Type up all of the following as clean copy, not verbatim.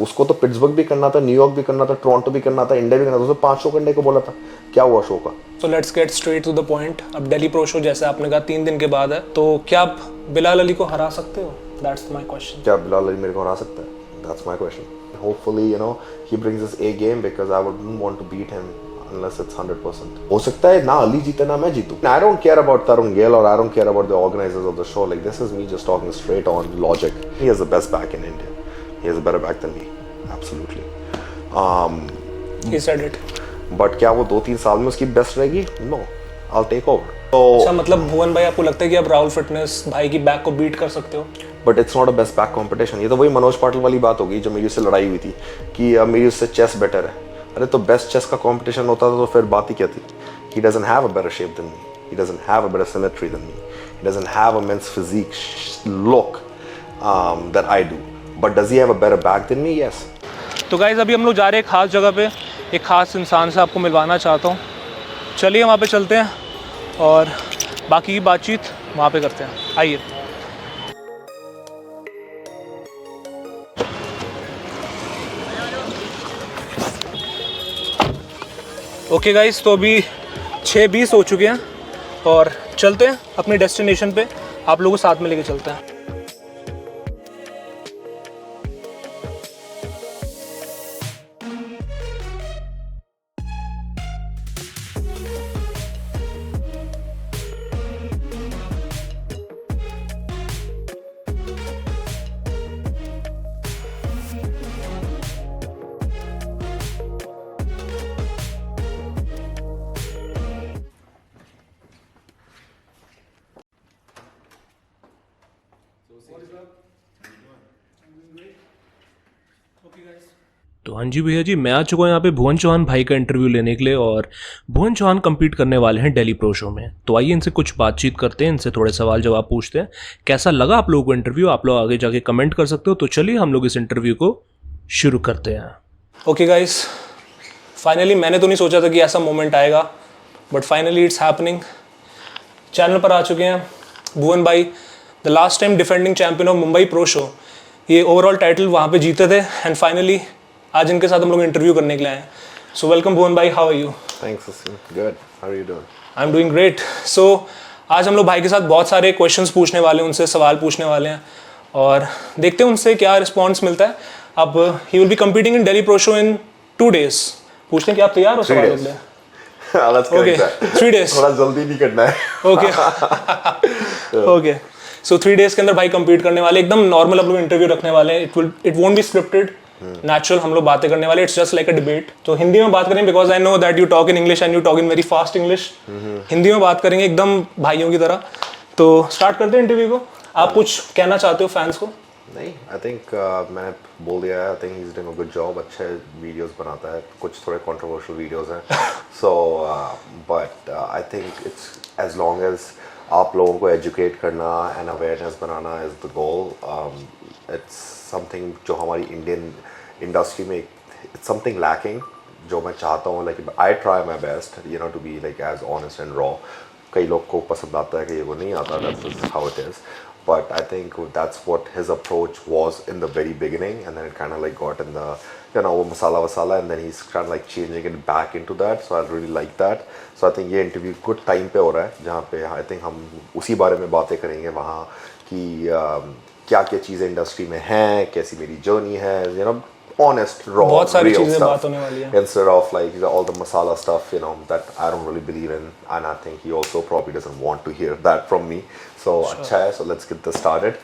उसको तो पिट्सबर्ग भी करना था, न्यूयॉर्क भी करना था, टोरंटो भी करना था, इंडिया भी करना था, उसने 5 शो करने को बोला था। क्या हुआ शो का? तो let's get straight to the point. अब दिल्ली प्रो शो जैसे आपने कहा 3 दिन के बाद है, तो क्या आप बिलाल अली को हरा सकते हो? That's my question. क्या बिलाल अली मेरे को हरा सकता है? That's my question. Hopefully, you know, he brings his A game because I wouldn't want to beat him unless it's 100%. हो सकता है ना अली जीते ना मैं जीतूं. I don't care about Tarun Gill or I don't care about the organizers of the show. Like, this is me just talking straight on logic. He has the best back in India. He has a better back than me. Absolutely. He said it. But क्या वो 2-3 साल में उसकी best रहेगी? No. I'll take over. अच्छा, मतलब भुवन भाई आपको लगता है कि आप राहुल फिटनेस भाई की बैक को बीट कर सकते हो? But it's not a best back competition. ये तो वही मनोज पाटिल वाली बात होगी जो मेरी उससे लड़ाई हुई थी कि मेरी उससे चेस बेटर है. अरे तो बेस्ट चेस का कंपटीशन होता तो फिर बात ही क्या थी? He doesn't have a better shape than me. He doesn't have a better symmetry than me. He doesn't have a men's physique look that I do. But does he have a better back than me? Yes. तो guys अभी हम लोग जा रहे हैं एक खास जगह पे, एक खास इंसान से आपको मिलवाना चाहता हूँ. चलिए वहाँ पे चलते हैं और बाकी की बातचीत वहाँ पे करते हैं. आइए. ओके गाइस, तो अभी 6:20 हो चुके हैं और चलते हैं अपने डेस्टिनेशन पे. आप लोगों को साथ में लेके चलते हैं. तो हाँ जी भैया जी, मैं आ चुका हूँ यहाँ पे भुवन चौहान भाई का इंटरव्यू लेने के लिए और भुवन चौहान compete करने वाले हैं दिल्ली प्रो शो में. तो आइए इनसे कुछ बातचीत करते हैं, इनसे थोड़े सवाल जवाब पूछते हैं. कैसा लगा आप लोगों को इंटरव्यू? आप लोग आगे जाके कमेंट कर सकते हो. तो चलिए हम लोग इस इंटरव्यू को शुरू करते हैं. ओके गाइस, फाइनली मैंने तो नहीं सोचा था कि ऐसा मोमेंट आएगा, but finally it's happening. Channel पर आ चुके हैं भुवन भाई, the last time defending champion of Mumbai pro show. ये ओवरऑल टाइटल वहाँ पे जीते थे एंड फाइनली आज इनके साथ हम लोग इंटरव्यू करने के लिए आए. सो वेलकम भुवन भाई, how are you? Thanks, Aseem. Good. How are you doing? I am doing great. So आज हम लोग भाई के साथ बहुत सारे क्वेश्चंस पूछने वाले हैं, उनसे सवाल पूछने वाले हैं और देखते हैं उनसे क्या रिस्पॉन्स मिलता है. अब he will be competing in Delhi pro show in 2 days. पूछते हैं कि आप तैयार हो सवालों के लिए? Let's Okay, correct that. 3 days. थोड़ा जल्दी नहीं करना है. Okay okay. सो 3 days के अंदर भाई compete करने वाले, एकदम नॉर्मल हम लोग इंटरव्यू रखने वाले हैं. It won't be scripted, natural हम लोग बातें करने वाले. It's just like a debate. तो हिंदी में बात करेंगे because I know that you talk in English and you talk in very fast English. Hindi में बात करेंगे एकदम भाइयों की तरह. तो स्टार्ट करते हैं इंटरव्यू को. आप कुछ कहना चाहते हो फैंस को? नहीं, आई थिंक मैंने बोल दिया है. I think he is doing a good job. अच्छे वीडियोस बनाता है, कुछ थोड़े कंट्रोवर्शियल वीडियोस हैं. So but I think it's as long as आप लोगों को एजुकेट करना एंड अवेयरनेस बनाना is the goal. It's something जो हमारी इंडियन इंडस्ट्री में इट्स समथिंग लैकिंग, जो मैं चाहता हूँ. Like I try my best you know to be like as honest and raw. कई लोग को पसंद आता है, कई को नहीं आता. That's how it is. But I think that's what his approach was in the very beginning, and then it kind of like got in the, you know, masala, and then he's kind of like changing it back into that. So I really like that. So I think ये interview good time पे हो रहा है, जहाँ पे I think हम उसी बारे में बातें करेंगे वहाँ कि क्या क्या चीज़ें इंडस्ट्री में हैं, कैसी मेरी जर्नी है, you know, honest, raw, बहुत सारी real चीजें stuff, बात होने वाली है. instead of like all the masala stuff, you know, that I don't really believe in, and I think he also probably doesn't want to hear that from me. So अच्छा है. So let's get this started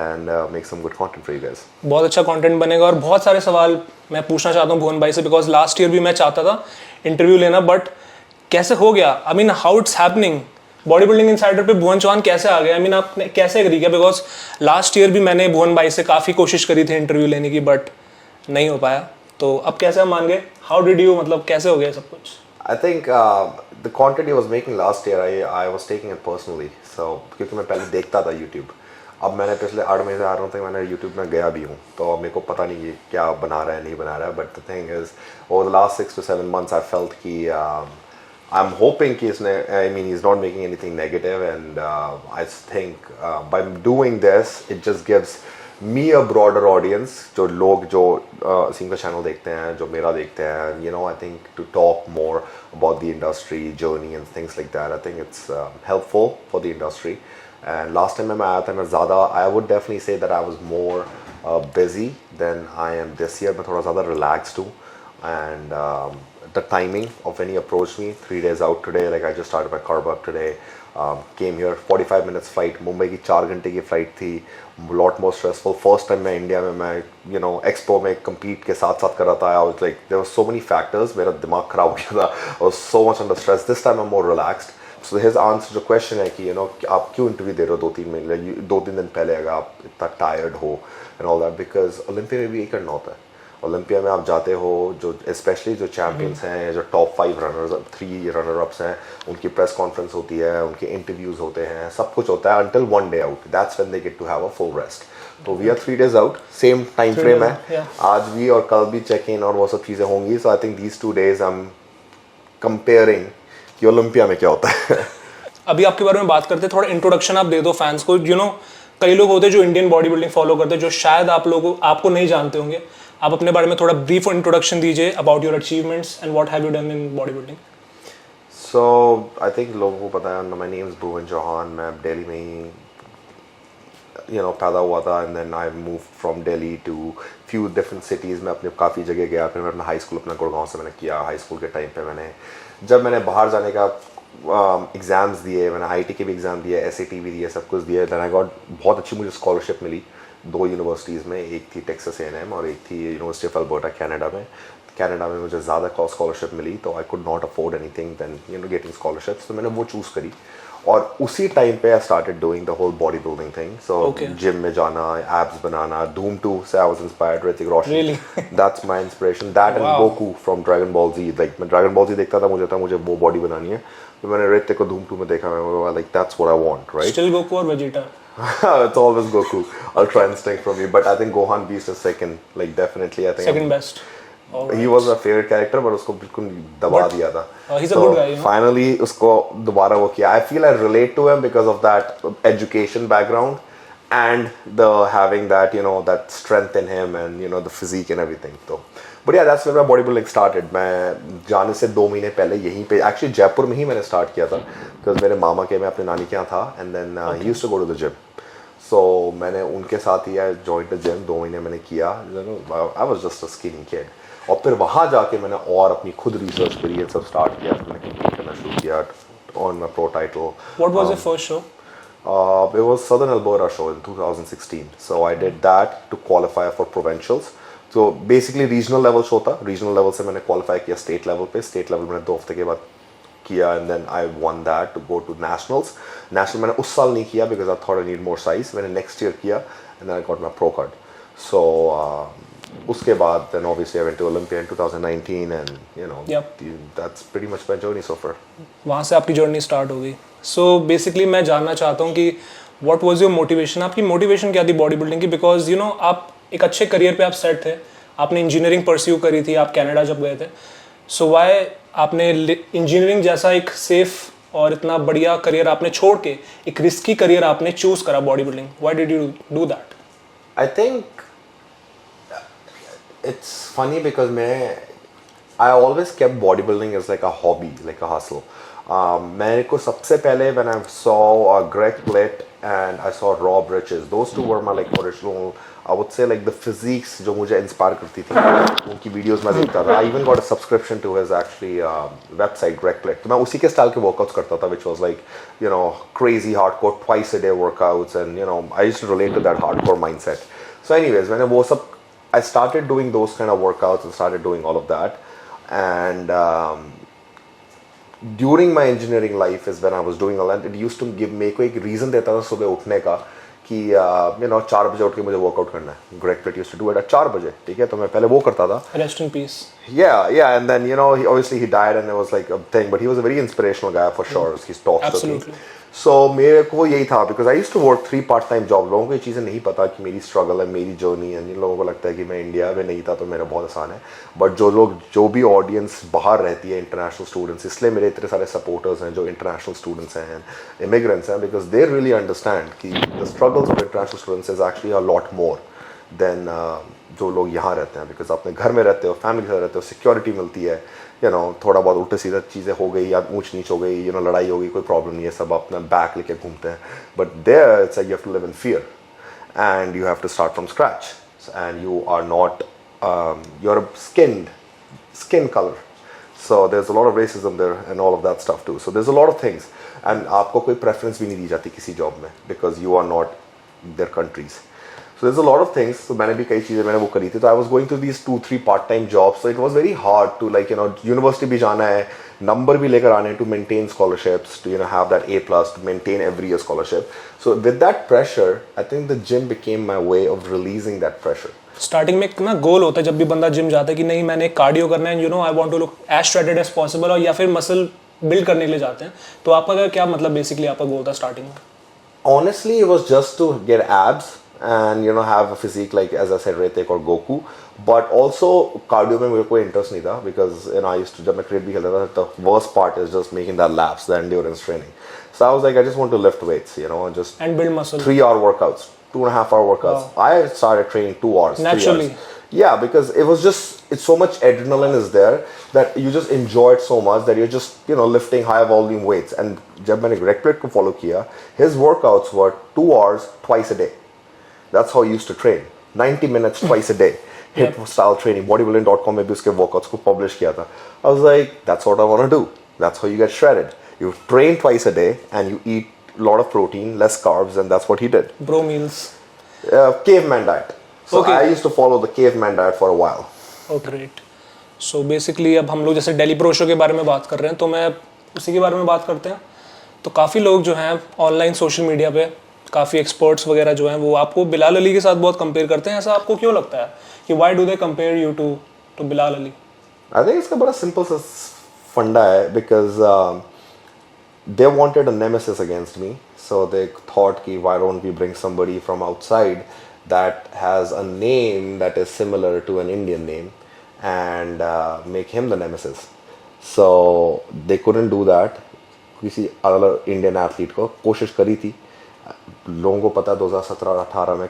and make some good content for you guys. बहुत अच्छा content बनेगा और बहुत सारे सवाल मैं पूछना चाहता हूँ भुवन भाई से, बिकॉज लास्ट ईयर भी मैं चाहता था इंटरव्यू लेना, बट कैसे हो गया? I mean how it's happening. Body building insider पे भुवन चौहान कैसे आ गया? आई मीन आपने कैसे एग्री किया? बिकॉज लास्ट ईयर भी मैंने भुवन भाई से काफ़ी कोशिश करी थी इंटरव्यू लेने की, बट नहीं हो पाया. तो अब कैसे हम मान गए? हाउ डिड यू, मतलब कैसे हो गया सब कुछ? I think the content he was making last year, I was taking it personally. So क्योंकि मैं पहले देखता था YouTube. अब मैंने पिछले 8 महीने से आ रहा हूँ, मैंने YouTube में गया भी हूँ, तो मेरे को पता नहीं कि क्या बना रहा है नहीं बना रहा है. But the thing is, over the last 6 to 7 months, I felt कि I'm hoping कि इसने, I mean, he's not making anything negative, and I think by doing this, it just gives me a broader audience, जो लोग जो असीम का channel देखते हैं, जो मेरा देखते हैं, you know, I think to talk more about the industry journey and things like that, I think it's helpful for the industry. And last time मैं आया था मैं ज़्यादा, I would definitely say that I was more busy than I am this year. मैं थोड़ा ज़्यादा relaxed हूँ, and the timing of when he approached me, 3 days out today, like I just started my carb up today, came here, 45 minutes flight, Mumbai की 4 घंटे की flight थी, lot more stressful. First time मैं India में मैं you know expo में compete के साथ साथ कर रहा था, I was like there were so many factors, मेरा दिमाग खराब हो गया था, I was so much under stress. This time I'm more relaxed. So his answer जो question है कि you know आप क्यों इंटरव्यू दे रहे हो 2-3 महीने 2-3 दिन पहले अगर आप इतना टायर्ड हो and all that, because Olympia में भी यही करना होता है. ओलंपिया में आप जाते हो, जो स्पेशली जो चैम्पियंस हैं, जो टॉप 5 रनर्स 3 रनर अप्स हैं, उनकी प्रेस कॉन्फ्रेंस होती है, उनके इंटरव्यूज़ होते हैं, सब कुछ होता है until 1 day out. That's when they get to have a full rest. तो we are 3 days out, same time frame है, आज भी और कल भी चेक इन और वो सब चीज़ें होंगी. So I think these 2 days I'm comparing कि ओलंपिया में क्या होता है. अभी आपके बारे में बात करते हैं, थोड़ा इंट्रोडक्शन आप दे दो फैंस को. यू नो कई लोग होते हैं जो इंडियन बॉडी बिल्डिंग फॉलो करते हैं, जो शायद आपको नहीं जानते होंगे. आप अपने बारे में थोड़ा ब्रीफ इंट्रोडक्शन दीजिए about your achievements and what have you done in body building. So I think लोगों को पता है, my name is Bhuwan Chauhan, मैं दिल्ली में ही पैदा हुआ था, and then I moved from Delhi to few different cities. मैं अपने काफ़ी जगह गया, फिर मैं अपना हाई स्कूल अपना गुड़गांव से मैंने किया. हाई स्कूल के टाइम पे जब मैंने बाहर जाने का एग्ज़ाम्स दिए, मैंने IIT के भी एग्ज़ाम दिए, SAT भी दिए, सब कुछ दिए. then I got बहुत अच्छी मुझे स्कॉलरशिप मिली 2 यूनिवर्सिटीज़ में. एक थी टेक्सास A&M और एक थी यूनिवर्सिटी ऑफ अल्बर्टा कनाडा में मुझे ज़्यादा स्कॉलरशिप मिली, तो I could not afford anything than getting scholarships. तो मैंने वो चूज़ करी, और उसी टाइम पे I started doing the whole body building thing. So gym में जाना, एब्स बनाना. धूम 2 से I was inspired. Hrithik Roshan, that's my inspiration. That and Goku from Dragon Ball Z. लाइक मैं ड्रैगन बॉल जी देखता था, मुझे वो बॉडी बनानी है. तो मैंने ऋतिक को धूम 2 में देखा, मैं like that's what I want, right? Still Goku और Vegeta? It's always Goku. Ultra instinct from me, but I think Gohan Beast is second. Like definitely, I think second best. He was a favorite character, but उसको बिल्कुल दबा दिया था. He's a good guy. Finally, उसको दोबारा वो किया. I feel I relate to him because of that education background and the having that that strength in him and the physique and everything. So, but yeah, that's where my bodybuilding started. मैं जाने से 2 महीने पहले यहीं पे actually Jaipur में ही मैंने start किया था, because मेरे मामा के मैं अपने नानी के यहाँ था, and then he used to go to the gym. So मैंने उनके साथ ही joined the gym. 2 महीने मैंने किया. I was just a skinny kid. और फिर वहाँ जाके मैंने और अपनी खुद रिसर्च करी, सब स्टार्ट किया, मैंने कम्पीट करना शुरू किया on my pro title. What was your first show? It was Southern Alberta show in 2016. So I did that to qualify for provincials. So basically regional level show था. Regional level से मैंने qualify किया state level पे. State level मैंने 2 हफ्ते के बाद किया, and then I won that to go to nationals. National मैंने उस साल नहीं किया because I thought I need more size. मैंने next year किया, and then I got my pro card. So उसके बाद then obviously I went to Olympia in 2019, and that's pretty much my journey so far. वहाँ से आपकी journey start हो गई. So basically मैं जानना चाहता हूँ कि what was your motivation? आपकी मोटिवेशन क्या थी बॉडी बिल्डिंग की? Because आप एक अच्छे करियर पे आप सेट थे, आपने इंजीनियरिंग परस्यू करी थी, आप कनाडा जब गए थे. So why आपने इंजीनियरिंग जैसा एक सेफ और इतना बढ़िया करियर आपने छोड़ के एक रिस्की करियर आपने चूज करा body building? Why did you do that? I think it's funny because I always kept bodybuilding as like a hobby, like a hustle. मेरे को सबसे पहले when I saw Greg Plitt and I saw Rob Riches, those two were my like original, I would say like the physiques जो मुझे inspire करती थी, उनकी videos मैं देखता था. I even got a subscription to his actually website, Greg Plitt. तो मैं उसी के style के workouts करता था, which was like crazy hardcore twice a day workouts, and I used to relate to that hardcore mindset. So anyways, मैंने वो सब I started doing those kind of workouts and started doing all of that, and during my engineering life is when I was doing all that. It used to give मेरे को एक reason देता था सुबह उठने का कि 4 बजे उठ के मुझे वर्कआउट करना है. Greg Plitt used to do it at 4 बजे, ठीक है? तो मैं पहले वो करता था. Rest in peace. Yeah, and then he obviously he died and it was like a thing, but he was a very inspirational guy for sure. He talks to me. सो मेरे को यही था because I used to work 3 part time job. लोगों को ये चीज़ें नहीं पता कि मेरी स्ट्रगल है, मेरी जर्नी है. जिन लोगों को लगता है कि मैं इंडिया में नहीं था तो मेरा बहुत आसान है, बट जो भी ऑडियंस बाहर रहती है, इंटरनेशनल स्टूडेंट्स, इसलिए मेरे इतने सारे सपोर्टर्स हैं जो इंटरनेशनल स्टूडेंट्स हैं, इमिग्रेंट्स हैं, बिकॉज दे रियली अंडरस्टैंड कि the struggles of international students is actually a lot more than जो लोग यहाँ रहते हैं. बिकॉज अपने घर में रहते हो, फैमिली के साथ रहते हो, सिक्योरिटी मिलती है, थोड़ा बहुत उल्टे सीधा चीज़ें हो गई या ऊंच नीच हो गई, लड़ाई हो गई, कोई प्रॉब्लम नहीं है, सब अपना बैग लेके घूमते हैं. But there it's like you have to live in fear and you have to start from scratch and you are not you are skin color, so there's a lot of racism there and all of that stuff too. So there's a lot of things, and आपको कोई preference भी नहीं दी जाती किसी job में because you are not their countries. So there's a lot of things. So मैंने भी कई चीज़ें मैंने वो करी थी. So I was going through these 2-3 part-time jobs. So it was very hard to university भी जाना है, number भी लेकर आने to maintain scholarships, to have that A+, to maintain every year scholarship. So with that pressure, I think the gym became my way of releasing that pressure. Starting में एक ना गोल होता है जब भी बंदा जिम जाता है कि नहीं मैंने कार्डियो करना है, I want to look as shredded as possible, और या फिर मसल बिल्ड करने के लिए जाते हैं. तो आपका क्या मतलब बेसिकली आपका गोल था स्टार्टिंग में? Honestly, it was just to get abs and have a physique like, as I said, Ritik or Goku. But also cardio में मेरे को इंटरेस्ट नहीं था because I used to, जब मैं क्रिकेट भी खेलता था, the worst part is just making that laps, the endurance training. So I was like, I just want to lift weights, just and build muscle. 3-hour workouts, 2.5-hour workouts. Wow. I started training 2 hours. Naturally. 3 hours. Yeah, because it was just, it's so much adrenaline is there that you just enjoy it so much that you're just, lifting high volume weights. And जब मैंने Greg Pitt को follow किया, his workouts were 2 hours twice a day. That's how he used to train. 90 minutes twice a day. Hit style training. Bodybuilding.com में भी उसके workouts को publish किया था. I was like, that's what I want to do. That's how you get shredded. You train twice a day and you eat a lot of protein, less carbs, and that's what he did. Bro meals. Caveman diet. So Okay. I used to follow the caveman diet for a while. Oh great. So basically अब हम लोग जैसे daily pro show के बारे में बात कर रहे हैं, तो मैं उसी के बारे में बात करते हैं. तो काफ़ी लोग जो हैं ऑनलाइन सोशल मीडिया पे, काफ़ी एक्सपर्ट्स वगैरह जो हैं वो आपको बिलाल अली के साथ बहुत कंपेयर करते हैं. ऐसा आपको क्यों लगता है कि why do they compare you to Bilal Ali? I think इसका बड़ा simple सा फंडा है because they wanted a nemesis against me. So they thought कि why don't we bring somebody from outside that has a name that is similar to an Indian name and make him the nemesis. So they couldn't do that. किसी अलग Indian athlete को कोशिश करी थी. लोगों को पता 2017-18 में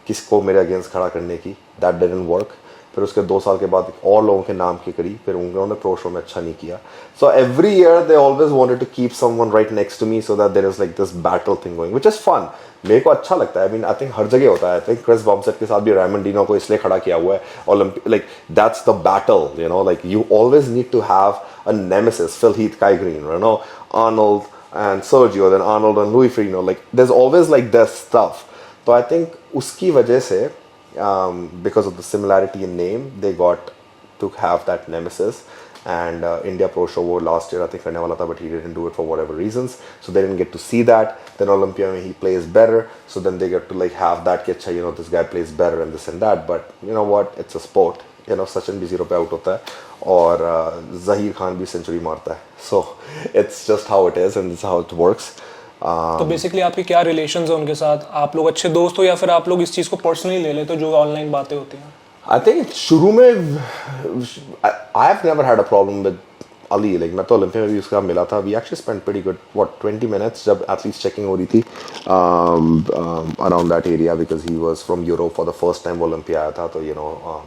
किसको मेरे अगेंस्ट खड़ा करने की. That didn't work. फिर उसके 2 साल के बाद और लोगों के नाम की करी, फिर उन्होंने प्रो शो में अच्छा नहीं किया. So every year they always wanted to keep someone right next to me so that there is like this battle thing going, which is fun. मेरे को अच्छा लगता है. I mean, I think हर जगह होता है. I think क्रिस बमसेट के साथ भी रेमन डिनो को इसलिए खड़ा किया हुआ है. Like that's the battle, like you always need to have a nemesis. Phil Heath, Kai Green, Arnold and Sergio, then Arnold and Louis Freano. Like there's always like this stuff. So I think उसकी वजह से because of the similarity in name, they got to have that nemesis. And India Pro Show वो last year I think करने वाला था, but he didn't do it for whatever reasons. So they didn't get to see that. Then Olympia में he plays better. So then they get to like have that कि अच्छा this guy plays better and this and that. But you know what? It's a sport. Sachin भी 0 पे out होता है और जहीर खान भी century मारता है. So it's just how it is and it's how it works. तो बेसिकली आपके क्या रिलेशंस हैं उनके साथ? आप लोग अच्छे दोस्त हो या फिर आप लोग इस चीज़ को पर्सनली ले लेते हो जो ऑनलाइन बातें होती हैं? I think शुरू में I have never had a problem with Ali. Like मैं तो ओलंपिया में भी उसका मिला था. We actually spent pretty good 20 minutes जब athletes checking हो रही थी around that area because he was from Europe for the first time Olympia आया था. तो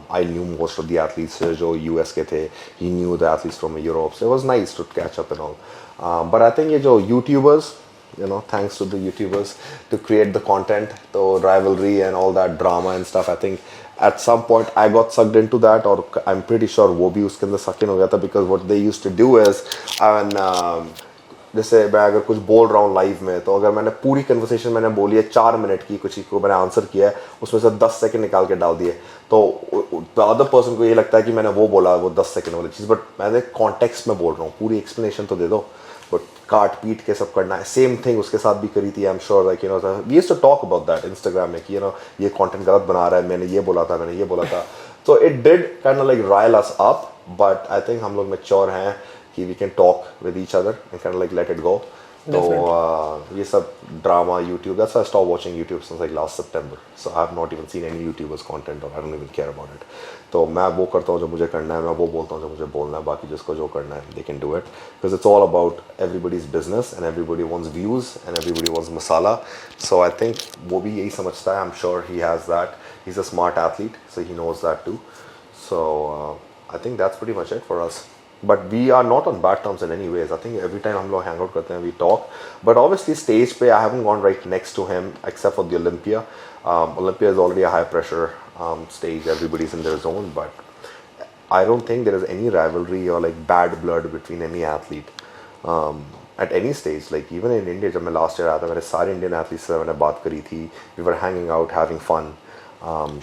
I knew most of the athletes जो US के थे. He knew the athletes from Europe. So it was nice to catch up and all. But I think ये जो YouTubers, thanks to the YouTubers to create the content, the rivalry and all that drama and stuff. I think at some point I got sucked into that, or I'm pretty sure वो भी उसके अंदर suck in हो गया था because what they used to do is जैसे मैं अगर कुछ बोल रहा हूँ लाइव में, तो अगर मैंने पूरी कन्वर्सेशन मैंने बोली है 4 मिनट की, कुछ को मैंने आंसर किया है, उसमें से 10 सेकंड निकाल के डाल दिए, तो द अदर पर्सन को ये लगता है कि मैंने वो बोला वो 10 सेकंड वाली चीज़, बट मैंने कॉन्टेक्स्ट में बोल रहा हूँ, पूरी एक्सप्लेनेशन तो दे दो. बट काट पीट के सब करना है. सेम थिंग उसके साथ भी करी थी. I am sure like we used to talk about that Instagram में कि ये कंटेंट गलत बना रहा है, मैंने ये बोला था. तो it did kind of like rile us up, but I think हम लोग मैच्योर हैं कि we can talk with each other and kind of like let it go. तो ये सब drama YouTube, that's why I stopped watching YouTube since like last September. So I have not even seen any YouTubers content or I don't even care about it. तो मैं वो करता हूँ जो मुझे करना है, मैं वो बोलता हूँ जो मुझे बोलना है, बाकी जिसको जो करना है they can do it, because it's all about everybody's business and everybody wants views and everybody wants masala. So I think वो भी यही समझता है. I'm sure he has that. He's a smart athlete, so he knows that too. So I think that's pretty much it for us. But we are not on bad terms in any ways. I think every time हम लोग hang out करते हैं, we talk. But obviously stage पे I haven't gone right next to him except for the Olympia. Olympia is already a high pressure stage. Everybody's in their zone. But I don't think there is any rivalry or like bad blood between any athlete. At any stage, like even in India, जब मैं last year आया था, मेरे सारे Indian athletes से मैंने बात करी थी. We were hanging out, having fun.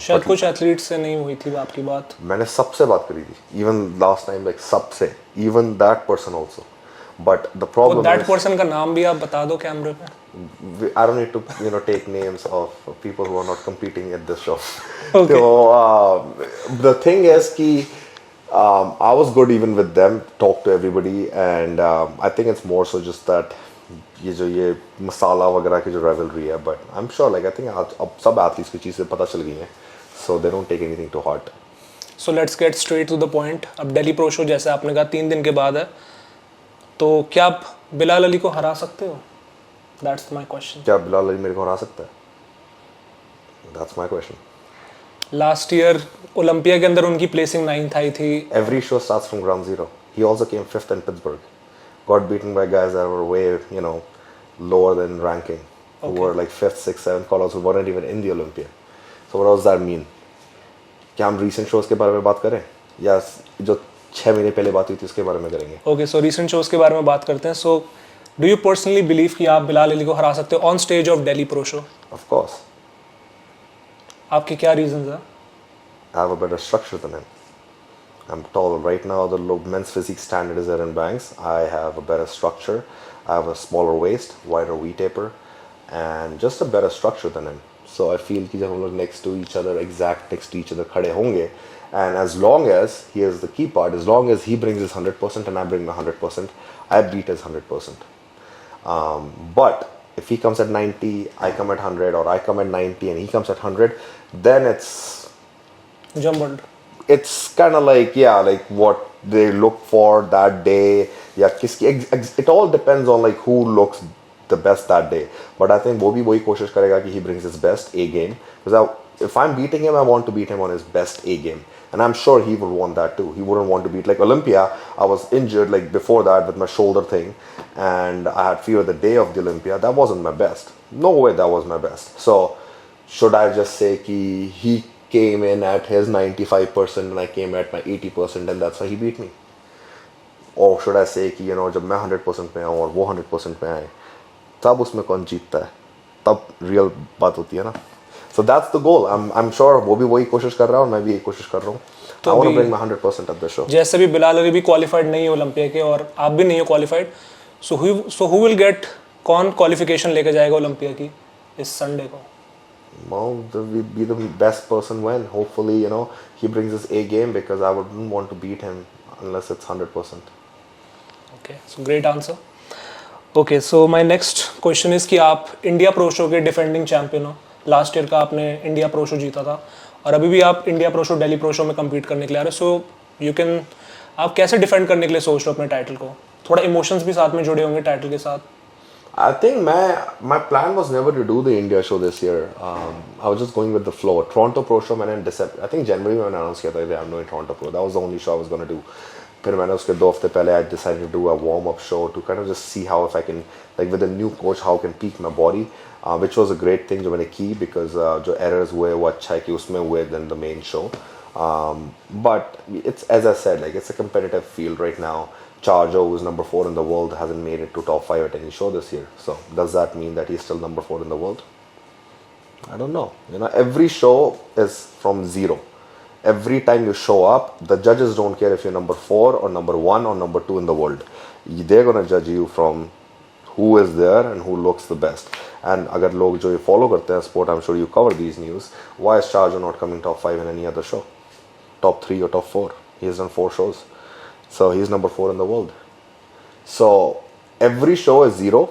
शायद कुछ एथलीट्स से नहीं हुई थी आपकी बात. मैंने सबसे बात करी थी, even last time, like सबसे, even that person also. But the problem that is, person का नाम भी आप बता दो कैमरे पे. I don't need to take names of people who are not competing at this show. Okay. So the thing is कि I was good even with them, talk to everybody, and I think it's more so just that ये मसाला वगैरह की जो rivalry है, but I'm sure like I think अब सब athletes की चीज़ें पता चल गई हैं, so they don't take anything to heart. So let's get straight to the point. अब दिल्ली प्रो शो जैसे आपने कहा 3 दिन के बाद है, तो क्या आप बिलाल अली को हरा सकते हो? That's my question. क्या बिलाल अली मेरे को हरा सकता है? That's my question. Last year Olympia के अंदर उनकी प्लेसिंग 9th आई थी. Every show starts from ground zero. He also came 5th in Pittsburgh. Got beaten by guys that were way, lower than ranking, who were like 5th, 6th, 7th call-outs, who weren't even in the Olympia. So what does that mean? क्या हम recent shows के बारे में बात करें, या जो 6 महीने पहले बात हुई थी उसके बारे में करेंगे? Okay, so recent shows के बारे में बात करते हैं. So do you personally believe कि आप बिलाल अली को हरा सकते हो on stage of Delhi Pro Show? Of course. आपके क्या reasons हैं? I have a better structure than him. I'm tall. Right now, the men's physique standard is Aaron Banks. I have a better structure. I have a smaller waist, wider V-taper, and just a better structure than him. So I feel कि जब हम लोग next to each other, exact next to each other खड़े होंगे, and as long as, here's the key part, as long as he brings his 100% and I bring my 100%, I beat his 100%. But if he comes at 90, I come at 100, or I come at 90 and he comes at 100, then it's Jumbled. it's kind of like what they look for that day. It all depends on like who looks the best that day. But I think वो भी वही कोशिश करेगा कि he brings his best A game. Because if I'm beating him, I want to beat him on his best A game. And I'm sure he would want that too. He wouldn't want to beat like Olympia. I was injured like before that with my shoulder thing, and I had fever the day of the Olympia. That wasn't my best. No way that was my best. So should I just say कि he came in at his 95% and I came at my 80% and that's why he beat me? Or should I say कि जब मैं 100% पे आऊँ और वो 100% पे आए, तब उसमें कौन जीतता है, तब real बात होती है ना. So that's the goal. I'm sure वो भी वही कोशिश कर रहा है और मैं भी यही कोशिश कर रहा हूँ. I want to bring my 100% at the show. जैसे भी बिलाल अली भी क्वालिफाइड नहीं है ओलंपिया के और आप भी नहीं हो qualified, so who will get, कौन क्वालिफिकेशन लेके जाएगा ओलंपिया की इस संडे को? Well, be the best person when. Hopefully, he brings his A game, because I wouldn't want to beat him unless it's 100%. Okay, so great answer. Okay, so my next question is कि आप India pro show के defending champion हो. Last year का आपने India pro show जीता था और अभी भी आप India pro show Delhi pro show में कम्पीट करने के लिए आ रहे हो. सो आप कैसे डिफेंड करने के लिए सोच रहे हो अपने टाइटल को? थोड़ा इमोशंस भी साथ में जुड़े होंगे टाइटल के साथ. I think my plan was never to do the India show this year. I was just going with the flow. Toronto Pro Show मैंने December, I think January में मैंने announce किया था that I'm doing Toronto Pro. That was the only show I was going to do. फिर मैंने उसके 2 हफ्ते पहले I decided to do a warm-up show to kind of just see how if I can, like with a new coach, how I can peak my body, which was a great thing जो मैंने की, because जो errors हुए वो अच्छा है कि उसमें हुए than the main show. But it's, as I said, like it's a competitive field right now. Charjo, who is number 4 in the world, hasn't made it to top 5 at any show this year. So does that mean that he's still number 4 in the world? I don't know. Every show is from zero. Every time you show up, the judges don't care if you're number 4 or number 1 or number 2 in the world. They're going to judge you from who is there and who looks the best. And अगर लोग जो ये follow करते हैं sport, I'm sure you cover these news. Why is Charjo not coming top 5 in any other show? Top 3 or top 4? He has done 4 shows. So he's number 4 in the world. So every show is zero.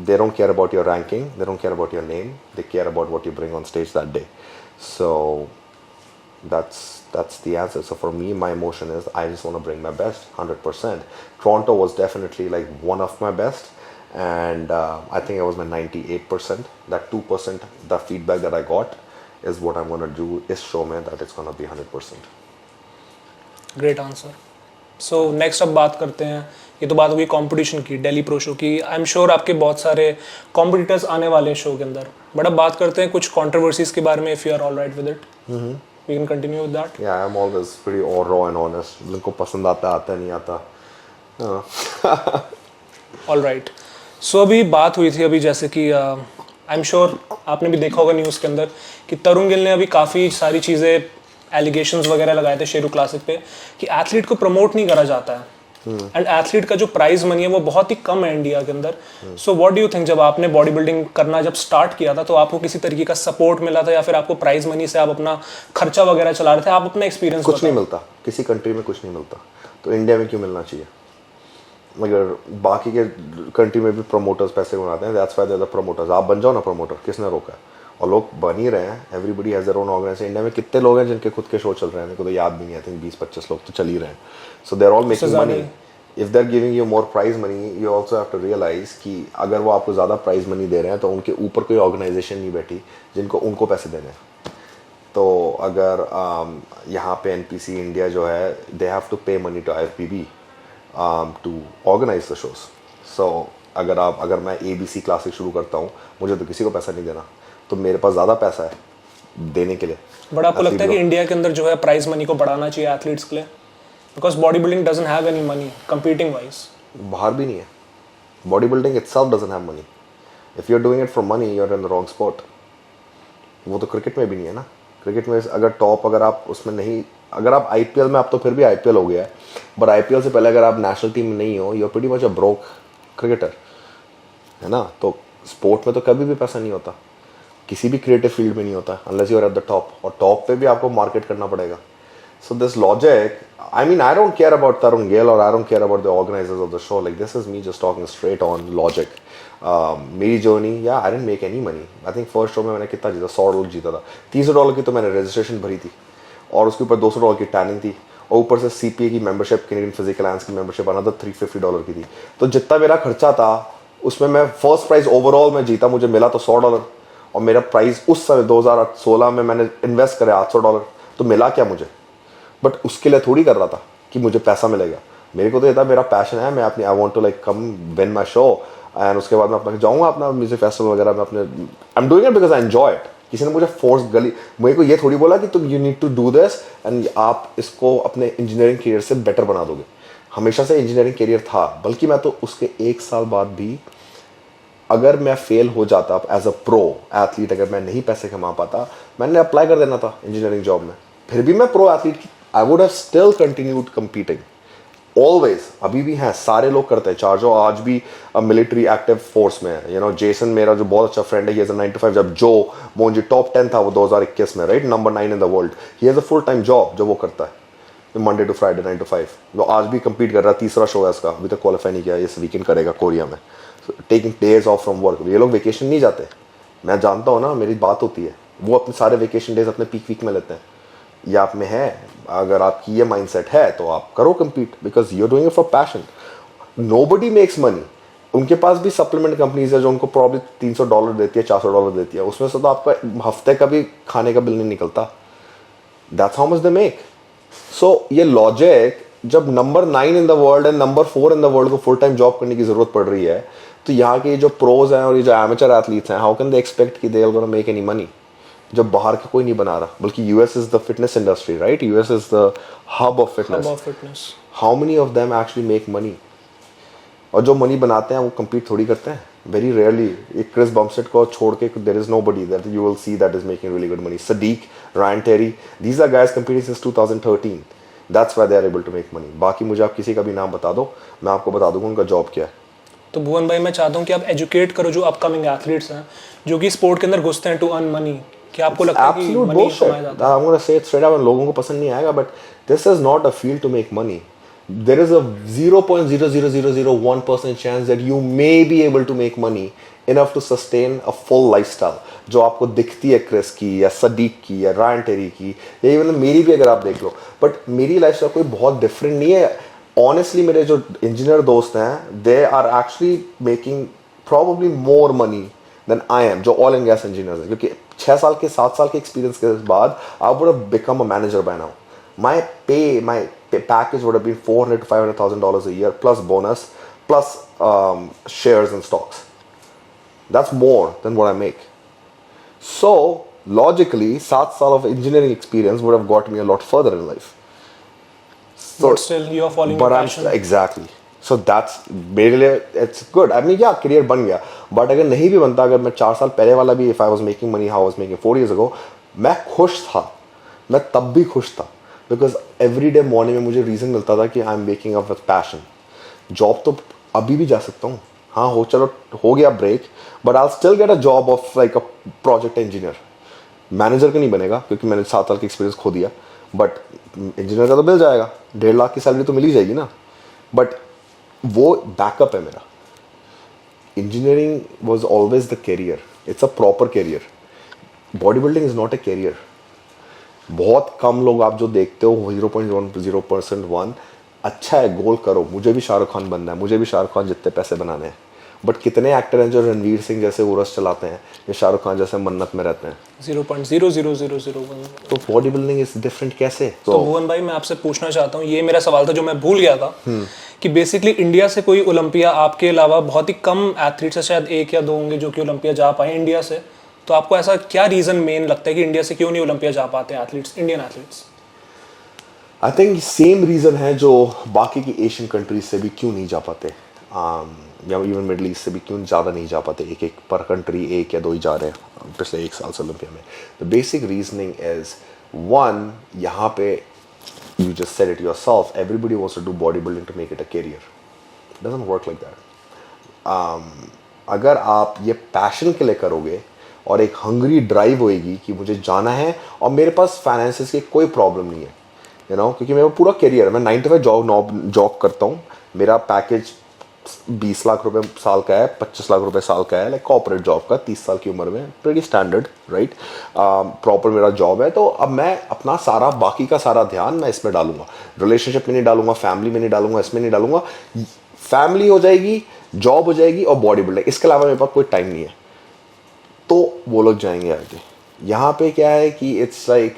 they don't care about your ranking, they don't care about your name, they care about what you bring on stage that day. So that's the answer. So for me, my emotion is I just want to bring my best 100%. Toronto was definitely like one of my best, and I think it was my 98%. That 2%, the feedback that I got is what I'm going to do is show me that it's going to be 100%. Great answer. So next अब बात करते हैं, ये तो बात होगी competition की, Delhi pro show की. आई एम श्योर आपके बहुत सारे कॉम्पिटिटर्स आने वाले हैं शो के अंदर, बट अब बात करते हैं कुछ कंट्रोवर्सीज के बारे में. If you are all right with it, we can continue with that. Yeah I am always pretty raw and honest. उनको पसंद आता नहीं आता. All right. सो अभी बात हुई थी अभी, जैसे कि आई एम श्योर आपने भी देखा होगा न्यूज़ के अंदर कि तरुण गिल ने अभी काफ़ी सारी चीज़ें, एलिगेशंस वगैरह लगाए थे शेरू क्लासिक पे कि एथलीट को प्रमोट नहीं करा जाता है, एंड एथलीट का जो प्राइज मनी है वो बहुत ही कम है इंडिया के अंदर. So what do you think, जब आपने बॉडी बिल्डिंग करना जब स्टार्ट किया था तो आपको किसी तरीके का सपोर्ट मिला था, या फिर आपको प्राइज मनी से आप अपना खर्चा वगैरह चला रहे थे? आप अपना एक्सपीरियंस. कुछ नहीं मिलता, किसी कंट्री में कुछ नहीं मिलता, तो इंडिया में क्यों मिलना चाहिए? मगर बाकी के कंट्री में भी प्रमोटर्स पैसे बनाते हैं. That's why they are the promoters. आप बन जाओ ना प्रमोटर, किसने रोका है? और लोग बन ही रहे हैं. Everybody has their own organisation. India में कितने लोग हैं जिनके खुद के शो चल रहे हैं? मेरे को तो याद भी नहीं. आई थिंक 20-25 लोग तो चल ही रहे हैं. So they are all making money. If they are giving you more prize money, you also have to realise कि अगर वो आपको ज़्यादा प्राइज मनी दे रहे हैं तो उनके ऊपर कोई ऑर्गेनाइजेशन नहीं बैठी जिनको उनको पैसे देने हैं. तो अगर यहाँ पे NPC इंडिया जो है, they have to pay money to IFBB to organise the shows. So अगर मैं ABC क्लासिक शुरू करता हूँ, मुझे तो किसी को पैसा नहीं देना, तो मेरे पास ज़्यादा पैसा है देने के लिए. बट आपको लगता है कि इंडिया के अंदर जो है प्राइज मनी को बढ़ाना चाहिए एथलीट्स के लिए? Because body building doesn't have any money competing wise. बाहर भी नहीं है. Body building itself doesn't have money. If you are doing it for money, you are in the wrong spot. वो तो क्रिकेट में भी नहीं है ना. क्रिकेट में अगर टॉप, अगर आप उसमें नहीं, अगर आप IPL में, आप तो फिर भी IPL हो गया है, बट IPL से पहले अगर आप नेशनल टीम में नहीं हो, you are pretty much a broke cricketer, है ना. तो स्पोर्ट में तो कभी भी पैसा नहीं होता, किसी भी क्रिएटिव फील्ड में नहीं होता, unless you are at the top. और टॉप पे भी आपको मार्केट करना पड़ेगा. So this logic, I mean, I don't care about Tarun Gill और I don't care about the organisers of the show. Like this is me just talking straight on logic. मेरी journey, yeah I didn't make any money. I think first show में मैंने कितना जीता? $100 जीता था. $300 की तो मैंने रजिस्ट्रेशन भरी थी, और उसके ऊपर $200 की टैनिंग थी, और ऊपर से CPA की मेंबरशिप, कैनेडियन फिजिकल एलायंस की मेंबरशिप अनदर $350 की थी. तो जितना मेरा खर्चा था उसमें मैं फर्स्ट प्राइज ओवरऑल में जीता, मुझे मिला तो $100. और मेरा प्राइस उस समय 2016 में मैंने इन्वेस्ट करे $800. तो मिला क्या मुझे? बट उसके लिए थोड़ी कर रहा था कि मुझे पैसा मिलेगा. मेरे को तो ये था, मेरा पैशन है, मैं अपनी I want to like come win my show, and उसके बाद मैं अपना जाऊँगा अपना म्यूजिक फेस्टिवल वगैरह में अपने. आई am doing it because I enjoy it. किसी ने मुझे फोर्स मेरे को ये थोड़ी बोला कि तुम you need to do this and आप इसको अपने इंजीनियरिंग करियर से बेटर बना दोगे. हमेशा से इंजीनियरिंग करियर था, बल्कि मैं तो उसके 1 साल बाद भी, अगर मैं फेल हो जाता एज अ प्रो एथलीट, अगर मैं नहीं पैसे कमा पाता, मैंने अप्लाई कर देना था इंजीनियरिंग जॉब में, फिर भी मैं pro athlete, I would have still continued competing always. अभी भी हैं, सारे लोग करते हैं. चार्जो आज भी मिलिट्री एक्टिव फोर्स में है. यू नो, जेसन मेरा जो बहुत अच्छा फ्रेंड है, he has a 9 to 5 job. जो मोंजी टॉप 10 था वो 2021 में, right, number 9 in the world. He has a full time job जो वो करता है, मंडे टू फ्राइडे 9 to 5. वो आज भी कम्पीट कर रहा है. 3रा शो है इसका, अभी तक क्वालिफाई नहीं किया. इस वीकेंड करेगा कोरिया में. Taking days of from work. ये लोग वेकेशन नहीं जाते, मैं जानता हूँ ना, मेरी बात होती है. वो अपने सारे वेकेशन डेज अपने पीक वीक में लेते हैं. ये आप में है, अगर आपकी ये माइंडसेट है तो आप करो compete, because you are doing it for passion. Nobody makes money. उनके पास भी सप्लीमेंट कंपनीज है जो उनको प्रॉब्लम $300 देती है, $400 देती है. उसमें से तो आपका हफ्ते का भी खाने का बिल नहीं निकलता. That's how much they make. So ये लॉजिक, जब number 9 in the world and number 4 in the world को फुल टाइम जॉब करने की जरूरत पड़ रही है, तो यहाँ के जो प्रोज हैं और ये जो एमेचर एथलीट्स हैं, हाउ कैन दे एक्सपेक्ट कि they are gonna make any money, जब बाहर के कोई नहीं बना रहा. बल्कि US is the fitness industry, right. US is the hub of fitness. How many of them actually make money? और जो मनी बनाते हैं वो compete थोड़ी करते हैं. Very rarely. एक क्रिस बम्पसेट को छोड़ के there is nobody that you will see that is making really good money. Sadik, Ryan Terry, these are guys competing since 2013. That's why they are able to make money. बाकी मुझे आप किसी का भी नाम बता दो, मैं आपको बता दूंगा उनका जॉब क्या है. तो भुवन भाई, मैं चाहता हूँ कि आप एजुकेट करो जो अपकमिंग एथलीट्स हैं जो कि स्पोर्ट के अंदर घुसते हैं टू अर्न मनी. क्या आपको लगता है कि मनी कमाया जाता है? I'm going to say it straight up, लोगों को पसंद नहीं आएगा, but this is not a field to make money. there is a 0.00001% chance that you may be able to make money enough to sustain a full lifestyle जो आपको दिखती है Chris की या सदीक की या रायन टेरी की या इवन मेरी भी अगर आप देख लो, बट मेरी लाइफस्टाइल कोई बहुत डिफरेंट नहीं है. ऑनेस्टली मेरे जो इंजीनियर दोस्त हैं they are actually making probably more money than I am, जो ऑयल एंड गैस इंजीनियर्स हैं, क्योंकि 6 साल के 7 साल के एक्सपीरियंस के बाद I would have become a manager by now. My package would have been $400,000 to $500,000 a year plus bonus plus shares and stocks. That's more than what I make. So logically, 7 साल of engineering experience would have got me a lot further in life. So, but still you are following your passion. Exactly. So that's मेरे लिए it's good. I mean yeah, career बन गया. But अगर नहीं भी बनता, अगर मैं 4 साल पहले वाला भी if I was making money how I was making 4 years ago, मैं खुश था. मैं तब भी खुश था. बिकॉज एवरी डे मॉर्निंग में मुझे रीज़न मिलता था कि I am waking up with passion. Job तो अभी भी जा सकता हूँ, हाँ हो चलो हो गया break, but I still get a job of like a project engineer. Manager का नहीं बनेगा क्योंकि मैंने 7 साल का एक्सपीरियंस खो दिया, बट इंजीनियर का तो मिल जाएगा, 1.5 लाख की सैलरी तो मिल ही जाएगी ना. बट वो बैकअप है मेरा. Engineering was always the career, it's a proper career. Body building is not a career. बहुत कम लोग आप जो देखते हो 0.10% अच्छा है, गोल करो. मुझे भी शाहरुख खान बनना है, मुझे भी शाहरुख खान जितने पैसे बनाने हैं, बट कितने एक्टर हैं जो रणवीर सिंह जैसे उरस चलाते हैं या शाहरुख खान जैसे मन्नत में रहते हैं. 0.00001. तो बॉडी बिल्डिंग इज डिफरेंट कैसे? तो भुवन भाई मैं आपसे पूछना चाहता हूँ, ये मेरा सवाल था जो मैं भूल गया था, कि बेसिकली इंडिया से कोई ओलंपिया आपके अलावा बहुत ही कम एथलीट्स है, शायद 1 या 2 होंगे जो कि ओलंपिया जा पाए इंडिया से. तो आपको ऐसा क्या रीजन मेन लगता है कि इंडिया से क्यों नहीं ओलंपिया जा पाते हैं athletes, Indian athletes? I think same reason है जो बाकी की एशियन कंट्रीज से भी क्यों नहीं जा पाते, या इवन मिडल ईस्ट से भी क्यों ज़्यादा नहीं जा पाते. एक पर कंट्री 1 या 2 ही जा रहे हैं पिछले 1 साल से ओलंपिया में. The basic reasoning is one, यहाँ पे you just said it yourself, everybody wants to do body building to make it a career. Doesn't work like that. अगर आप ये पैशन के लिए करोगे और एक हंग्री ड्राइव होएगी कि मुझे जाना है और मेरे पास फाइनेंसेस की कोई प्रॉब्लम नहीं है, यू नो, क्योंकि मेरा पूरा करियर है, मैं 9 to 5 जॉब करता हूँ. मेरा पैकेज 20 लाख रुपए साल का है, 25 लाख रुपए साल का है, लाइक कॉर्पोरेट जॉब का, 30 साल की उम्र में, प्रीटी स्टैंडर्ड राइट. प्रॉपर मेरा जॉब है. तो अब मैं अपना सारा बाकी का सारा ध्यान मैं इसमें डालूंगा. रिलेशनशिप में नहीं डालूंगा, फैमिली में नहीं डालूंगा, इसमें नहीं डालूंगा. फैमिली हो जाएगी, जॉब हो जाएगी और बॉडी बिल्डिंग, इसके अलावा मेरे पास कोई टाइम नहीं है. तो वो लोग जाएंगे आगे. यहाँ पे क्या है कि इट्स लाइक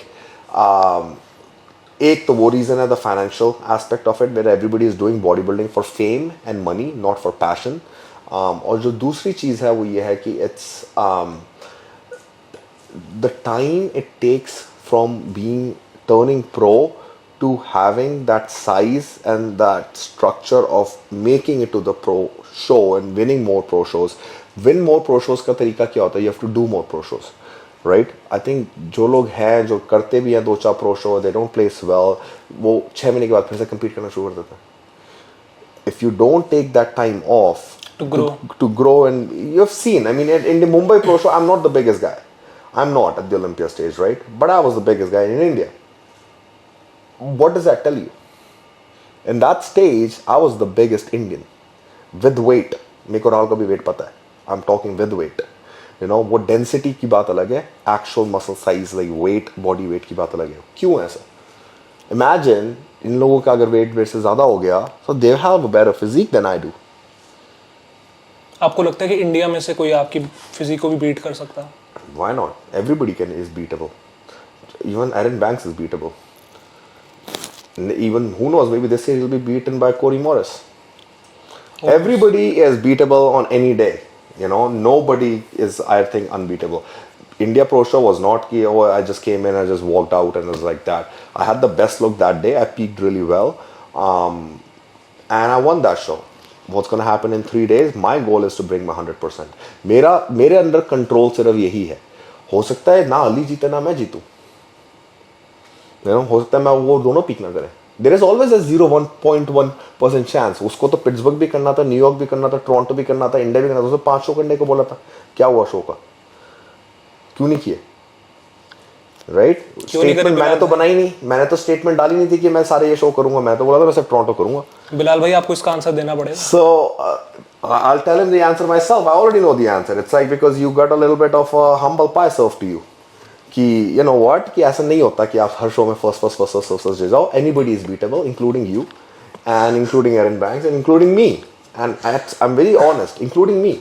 एक तो वो रीज़न है the financial aspect of it, where everybody is doing body building for fame and money, not for passion. और जो दूसरी चीज़ है वो ये है कि it's the time it takes from being turning pro to having that size and that structure of making it to the pro show and winning more pro shows. Win more pro shows का तरीका क्या होता है? You have to do more pro shows, right? I think जो लोग हैं जो करते भी हैं 2-4 pro show, they don't place well, वो 6 महीने के बाद फिर से compete करना शुरू कर देते हैं. If you don't take that time off to grow, and you have seen, I mean, in the Mumbai pro show, I'm not the biggest guy. I'm not at the Olympia stage, right? But I was the biggest guy in India. What does that tell you? In that stage, I was the biggest Indian with weight. मेरे को राहुल का भी weight पता है. I'm talking with weight. You know, वो density की बात अलग है, actual muscle size, like weight, body weight की बात अलग है. क्यों ऐसा? Imagine इन लोगों का अगर weight से ज़्यादा हो गया, so they have a better physique than I do. आपको लगता है कि इंडिया में से कोई आपकी फिजिक को भी बीट कर सकता है? Why not? Everybody is beatable. Even Aaron Banks is beatable. Even who knows, maybe this year he'll be beaten by Corey Morris. Everybody is beatable on any day, you know. Nobody is, I think, unbeatable. India Pro Show was not ki, oh, I just came in, I just walked out and it was like that. I had the best look that day. I peaked really well, and I won that show. What's going to happen in 3 days? My goal is to bring my 100%. मेरे अंदर control सिर्फ यही है. हो सकता है ना अली जीते ना मैं जीतूं. हो सकता है मैं वो दोनों पीक ना करें. There is always a 0.1% chance. उसको तो पिट्सबर्ग भी करना था, न्यूयॉर्क भी करना था, टोरंटो भी करना था, इंडिया भी करना था. उसने 5 शो करने को बोला था. क्या हुआ शो का? क्यों नहीं किए? राइट। क्यों नहीं करी स्टेटमेंट मैंने तो बनाई नहीं, मैंने तो स्टेटमेंट डाली नहीं थी कि मैं सारे ये शो करूंगा, मैं तो बोला था मैं सिर्फ टोरंटो करूंगा। बिलाल भाई आपको इसका आंसर देना पड़ेगा। So I'll tell him the answer myself. I already know the answer. It's like because you got a little bit of a humble pie served to you. कि you know what कि ऐसा नहीं होता कि आप हर show में first ले जाओ। Anybody is beatable, including you, and including Aaron Banks, and including me. And I'm very honest, including me.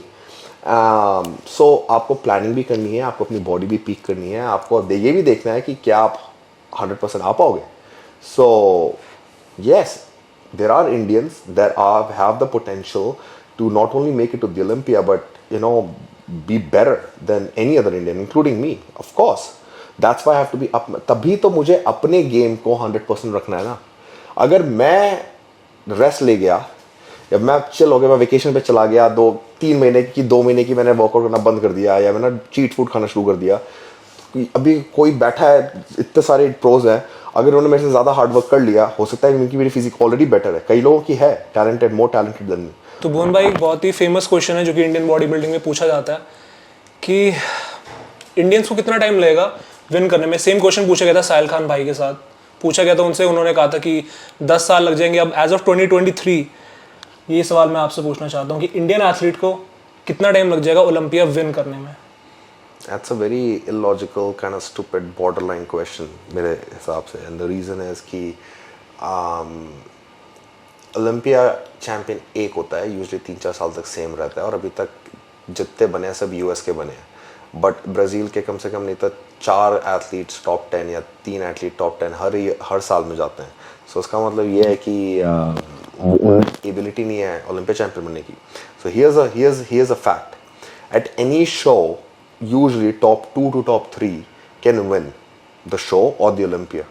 So आपको प्लानिंग भी करनी है, आपको अपनी बॉडी भी पीक करनी है, आपको ये भी देखना है कि क्या आप 100% आ पाओगे। So yes, there are Indians that have the potential to not only make it to the Olympia, but be better than any other Indian, including me, of course. That's why I have to be up. तभी तो मुझे अपने game को 100% रखना है ना। अगर मैं रेस्ट ले गया या मैं चिल हो गया, मैं वेकेशन पे चला गया 2 महीने की मैंने वर्कआउट करना बंद कर दिया या मैंने चीट फूड खाना शुरू कर दिया, अभी कोई बैठा है, इतने सारे प्रोज हैं, अगर उन्होंने मेरे से ज़्यादा हार्ड वर्क कर लिया, हो सकता है उनकी मेरी फिजिक ऑलरेडी बेटर है, कई लोगों की है टैलेंटेड, मोर टैलेंटेड देन मी। तो भुवन भाई, एक बहुत ही फेमस क्वेश्चन है जो कि इंडियन बॉडी बिल्डिंग में पूछा जाता है कि इंडियंस को कितना टाइम लगेगा विन करने में। सेम क्वेश्चन पूछा गया था साहिल खान भाई के साथ, पूछा गया था उनसे, उन्होंने कहा था कि 10 साल लग जाएंगे। अब एज ऑफ 2023 ये सवाल मैं आपसे पूछना चाहता हूँ कि इंडियन एथलीट को कितना टाइम लग जाएगा ओलंपिया विन करने में। That's a very illogical, kind of stupid, borderline question मेरे हिसाब से, and the reason is कि ओलंपिया चैम्पियन एक होता है, यूजली 3-4 साल तक सेम रहता है, और अभी तक जितने बने हैं सब यूएस के बने हैं, बट ब्राज़ील के कम से कम नहीं तो 4 एथलीट्स टॉप 10 या 3 एथलीट टॉप 10 हर साल में जाते हैं। सो उसका मतलब ये है कि एबिलिटी नहीं है ओलंपिया चैम्पियन बनने की। सो here's a fact, at any show usually top 2 to top 3 can win the show or the Olympia,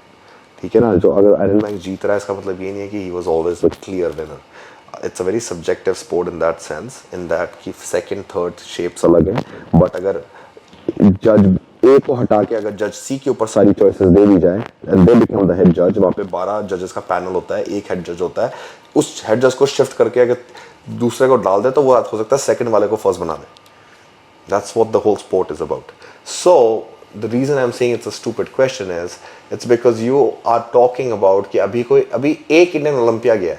ठीक है ना। जो अगर आयरन मैक्स जीत रहा है इसका मतलब ये नहीं है कि he was always the clear winner. It's a very subjective sport in that sense, in that कि second third shapes अलग हैं, but अगर जज ए को हटा के अगर जज सी के ऊपर सारी चॉइसेस दे दी जाए and they become the head judge, वहाँ पे 12 जजेस का पैनल होता है, एक हेड जज होता है, उस हेड जज को शिफ्ट करके अगर दूसरे को डाल दे तो वो हो सकता है सेकंड वाले को फर्स्ट बना दे। That's what the whole sport is about. So the reason I'm saying it's a stupid question is it's because you are talking about कि अभी एक इंडियन ओलंपिया गया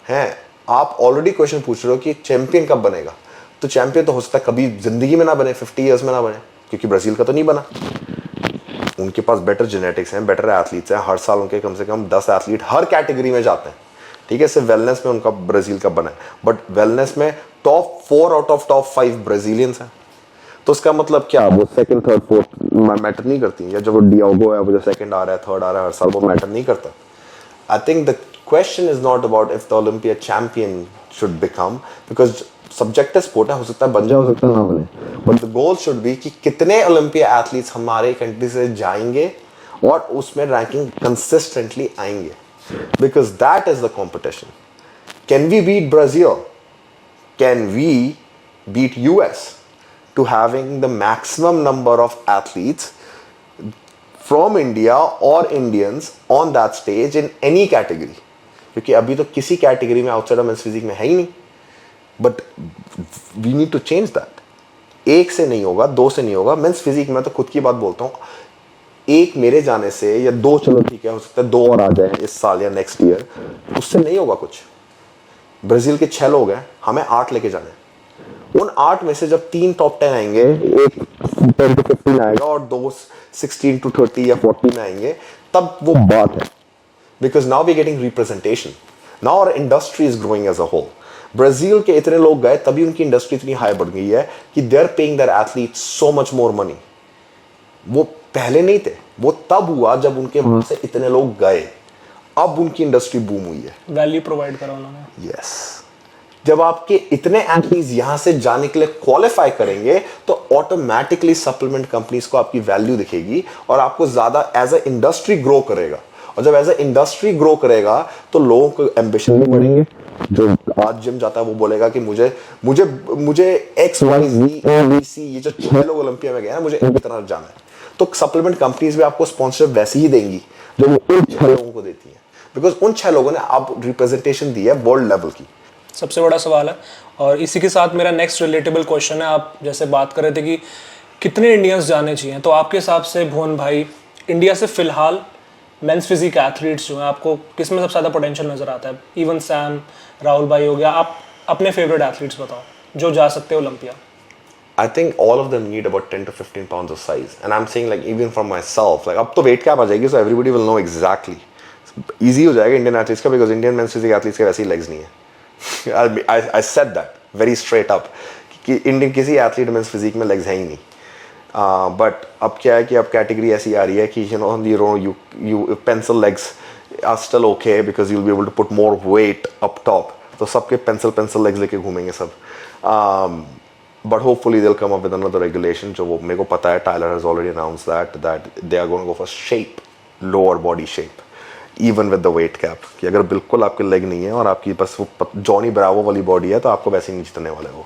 है, आप ऑलरेडी क्वेश्चन पूछ रहे हो कि चैंपियन कब बनेगा। तो चैंपियन तो हो सकता है कभी जिंदगी में ना बने, 50 ईयर्स में ना बने, क्योंकि ब्राजील का तो नहीं बना। उनके पास बेटर जेनेटिक्स हैं, बेटर एथलीट्स हैं, हर साल उनके कम से कम 10 एथलीट हर कैटेगरी में जाते हैं, ठीक है। सिर्फ वेलनेस में उनका ब्राजील का बना है, बट वेलनेस में top 4 out of top 5 Brazilians हैं। तो उसका मतलब क्या, वो सेकंड थर्ड फोर्थ मैटर नहीं करती, या जब वो डियागो है वो जो सेकंड आ रहा है थर्ड आ रहा है हर साल, वो मैटर नहीं करता। I think the question is not about if the Olympia champion should become, because subjective sport है, हो सकता है बन जाए, हो सकता है ना बने, but the goal should be कि कितने ओलंपिया एथलीट्स हमारे कंट्री से जाएंगे और उसमें रैंकिंग कंसिस्टेंटली आएंगे, because that is the competition. Can we beat Brazil, can we beat US to having the maximum number of athletes from India or Indians on that stage in any category, क्योंकि अभी तो किसी category में outside of men's physique में है ही नहीं, but we need to change that. एक से नहीं होगा, 2 से नहीं होगा। मेंस फिजिक में तो खुद की बात बोलता हूँ, एक मेरे जाने से या 2, चलो ठीक है, हो सकता है 2 और आ जाए इस साल या नेक्स्ट ईयर, उससे नहीं होगा कुछ। ब्राजील के 6 लोग हैं, हमें 8 लेके जाने, उन 8 में से जब 3 टॉप 10 आएंगे, एक 10 to 15 आएगा और 2 16 to 30 या 40 में आएंगे, तब वो बात है। Because now we getting representation, now our industry is growing as a whole. Brazil के इतने लोग गए तभी उनकी इंडस्ट्री इतनी हाई बढ़ गई है कि they are paying their athletes so much more money. वो पहले नहीं थे, वो तब हुआ जब उनके वहां से इतने लोग गए, अब उनकी इंडस्ट्री बूम हुई है, वैल्यू प्रोवाइड करा उन्होंने। यस। जब आपके इतने एथलीट्स यहां से जाने के लिए क्वालिफाई करेंगे तो ऑटोमेटिकली सप्लीमेंट कंपनीज को आपकी वैल्यू दिखेगी और आपको ज्यादा एज अ इंडस्ट्री ग्रो करेगा। और जब एज अ इंडस्ट्री ग्रो करेगा तो लोगों को एम्बिशन भी बढ़ेंगे। जो आज जिम जाता है वो बोलेगा कि मुझे मुझे मुझे एक्स वाई जी ए सी, ये जो 6 लोग ओलंपिया में गए हैं, मुझे इनकी तरह जाना है। तो सप्लीमेंट कंपनीज भी आपको स्पॉन्सरशिप वैसी ही देंगी जो वो उन 6 लोगों को देती है, बिकॉज उन 6 लोगों ने अब रिप्रेजेंटेशन दी है वर्ल्ड लेवल की। सबसे बड़ा सवाल है, और इसी के साथ मेरा नेक्स्ट रिलेटेबल क्वेश्चन है। आप जैसे बात कर रहे थे कि कितने इंडियंस जाने चाहिए, तो आपके हिसाब से भुवन भाई इंडिया से फिलहाल मेंस फिजिक एथलीट्स जो हैं आपको किस में सबसे ज़्यादा पोटेंशियल नज़र आता है? इवन सैम, राहुल भाई हो गया, आप अपने फेवरेट एथलीट्स बताओ जो जा सकते हैं Olympia. I think all of them need about 10 to 15 pounds of size. And I'm saying like even for myself, like अब तो weight cap आ जाएगी, so everybody will know exactly. Easy हो जाएगा Indian athletes का, because Indian men's physique athletes के वैसे ही legs नहीं है. I said that very straight up कि Indian किसी athlete men's physique में legs है ही नहीं. But अब क्या है कि अब category ऐसी आ रही है कि you pencil legs are still okay because you'll be able to put more weight up top. तो सबके pencil legs लेके घूमेंगे सब. But hopefully they'll come up with another regulation. जो वो मेरे को पता है, Tyler has already announced that they are going to go for shape, lower body shape, even with the weight cap. कि अगर बिल्कुल आपके leg नहीं है और आपकी बस वो जॉनी ब्रावो वाली body है तो आपको वैसे ही नहीं जीतने वाले हो.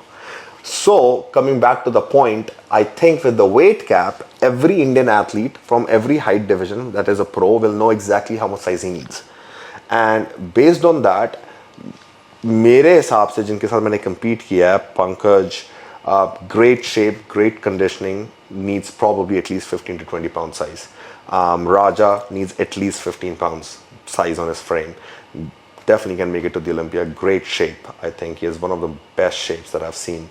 So coming back to the point, I think with the weight cap, every Indian athlete from every height division that is a pro will know exactly how much size he needs. And based on that, मेरे हिसाब से जिनके साथ मैंने compete किया है, Pankaj, great shape, great conditioning, needs probably at least 15 to 20 pound size. Raja needs at least 15 pounds size on his frame. Definitely can make it to the Olympia. Great shape. I think he is one of the best shapes that I've seen.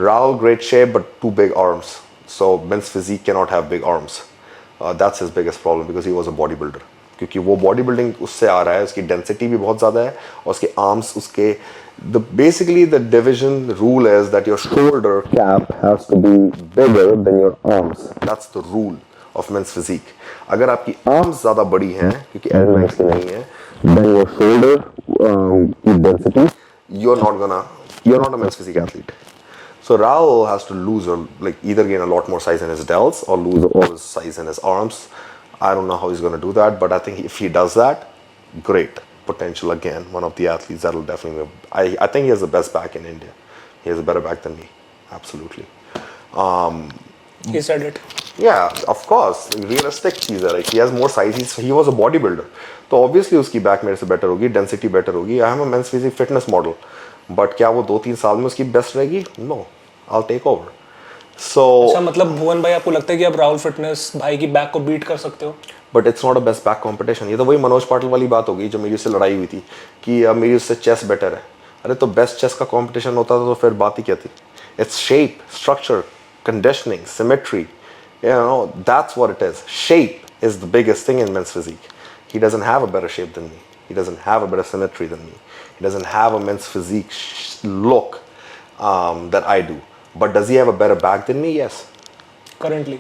Rahull, great shape, but too big arms. So men's physique cannot have big arms. That's his biggest problem because he was a bodybuilder. क्योंकि वो bodybuilding उससे आ रहा है, उसकी density भी बहुत ज़्यादा है और उसके आर्म्स उसके basically the division rule is that your shoulder cap has to be bigger than your arms. That's the rule of men's physique. अगर आपकी arms ज़्यादा बड़ी हैं क्योंकि aerodynamics की नहीं है, then your shoulder की density, you're not a men's physique athlete. So Rahull has to lose or like either gain a lot more size in his delts or lose all his size in his arms. I don't know how he's going to do that, but I think if he does that, great potential again. One of the athletes that'll definitely. I think he has the best back in India. He has a better back than me, absolutely. He said it. Yeah, of course. Realistic चीज़ है. Like he has more size. He was a bodybuilder. तो obviously उसकी back मेरे से better होगी, density better होगी. I am a men's physique fitness model. But क्या वो 2-3 साल में उसकी best रहेगी? No, I'll take over. So. अच्छा, मतलब भुवन भाई आपको लगता है कि आप राहुल फिटनेस भाई की बैक को बीट कर सकते हो? But it's not a best back competition. ये तो वही मनोज पाटिल वाली बात होगी जो मेरी उससे लड़ाई हुई थी कि अब मेरी उससे चेस बेटर है. अरे तो बेस्ट चेस का कॉम्पिटिशन होता तो फिर बात ही क्या थी? It's shape, structure, conditioning, symmetry, that's what it is. Shape is the biggest thing in men's physique. He doesn't have a better shape than me. He doesn't have a better symmetry than me. He doesn't have a men's physique look that I do. But does he have a better back than me? Yes, currently.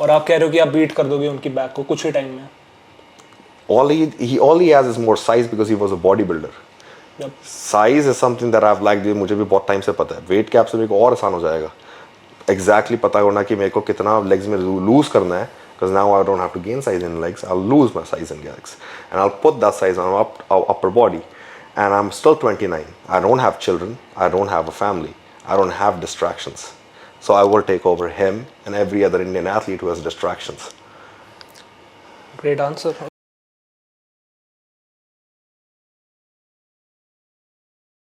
और आप कह रहे हो कि आप beat कर दोगे उनकी बैक को कुछ ही टाइम में? all he has is more size because he was a bodybuilder. Yep. Size is something that I've liked. मुझे भी बहुत टाइम से पता है. वेट कैप से मेरे को और आसान हो जाएगा. Exactly पता होना कि मेरे को कितना legs में lose करना है, because now I don't have to gain size in legs. I'll lose my size in legs and I'll put that size on my upper body. And I'm still 29. I don't have children. I don't have a family. I don't have distractions. So I will take over him and every other Indian athlete who has distractions. Great answer.